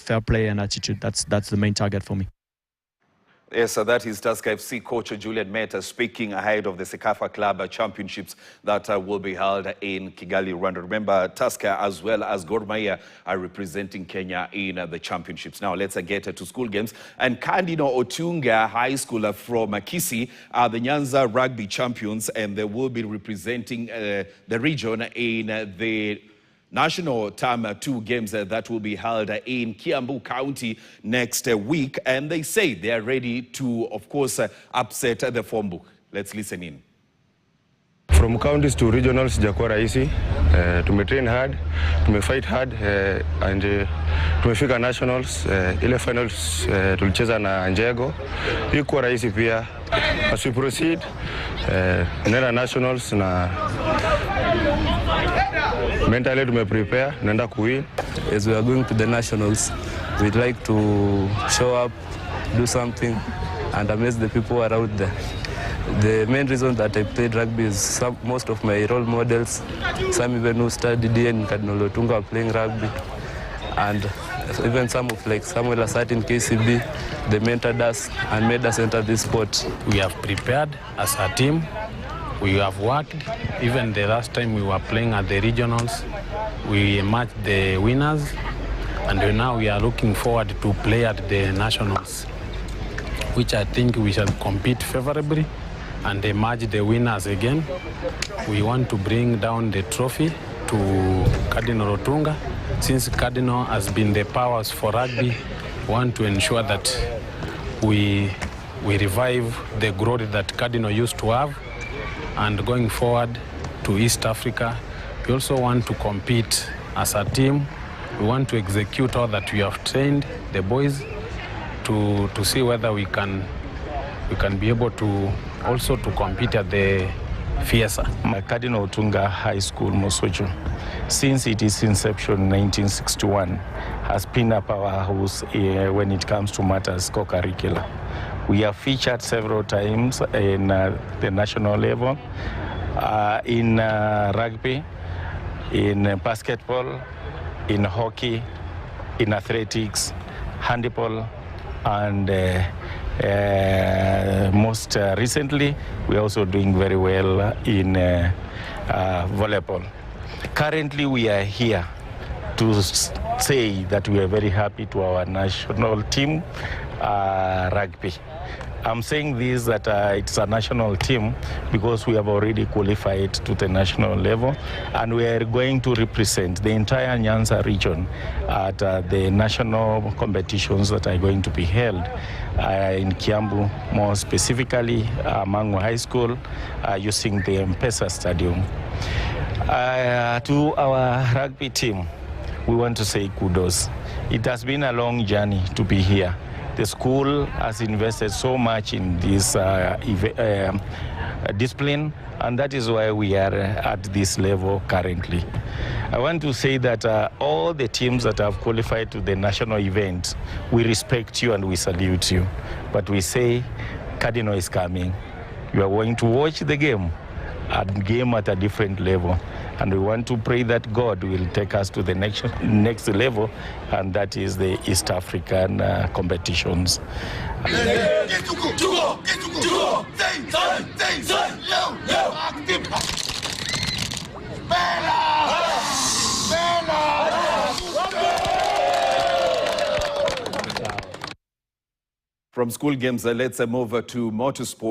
fair play and attitude. That's the main target for me. Yes, so that is Tusker FC coach Julian Meta speaking ahead of the Sekafa Club Championships that will be held in Kigali, Rwanda. Remember, Tusker as well as Gor Mahia are representing Kenya in the championships. Now, let's get to school games. And Cardinal Otunga High School from Kisii are the Nyanza rugby champions, and they will be representing the region in the National Term 2 games that will be held in Kiambu County next week. And they say they are ready to, of course, upset the form book. Let's listen in. From counties to regionals, sijakuwa rahisi. Tumetrain hard, tumefight hard, and tumefika nationals. Ile finals tulicheza na Njego. Ikuwa rahisi pia. As we proceed, nenda nationals na mentally to prepare, nenda kuwin. As we are going to the nationals, we'd like to show up, do something, and amaze the people around there. The main reason that I played rugby is most of my role models, some even who studied here in Cardinal Otunga are playing rugby, and even some of like Samuel Asat in KCB, they mentored us and made us enter this sport. We have prepared as a team. We have worked. Even the last time we were playing at the regionals, we matched the winners, and now we are looking forward to play at the nationals, which I think we shall compete favorably and emerge the winners again. We want to bring down the trophy to Cardinal Otunga. Since Cardinal has been the powers for rugby, we want to ensure that we revive the glory that Cardinal used to have. And going forward to East Africa, we also want to compete as a team. We want to execute all that we have trained the boys to see whether we can be able to also to compete at the FIESA. Cardinal Otunga High School, Mosocho, since its inception in 1961, has been a powerhouse when it comes to matters co-curricular. We have featured several times in the national level, in rugby, in basketball, in hockey, in athletics, handball, and most recently, we are also doing very well in volleyball. Currently, we are here to say that we are very happy to our national team rugby. I'm saying this that it's a national team because we have already qualified to the national level, and we are going to represent the entire Nyanza region at the national competitions that are going to be held in Kiambu, more specifically Mangu High School, using the M-Pesa Stadium. To our rugby team, we want to say kudos. It has been a long journey to be here. The school has invested so much in this discipline, and that is why we are at this level currently. I want to say that all the teams that have qualified to the national event, we respect you and we salute you. But we say Cardinal is coming. You are going to watch the game at a different level. And we want to pray that God will take us to the next level, and that is the East African competitions. From school games, let's move to motorsport.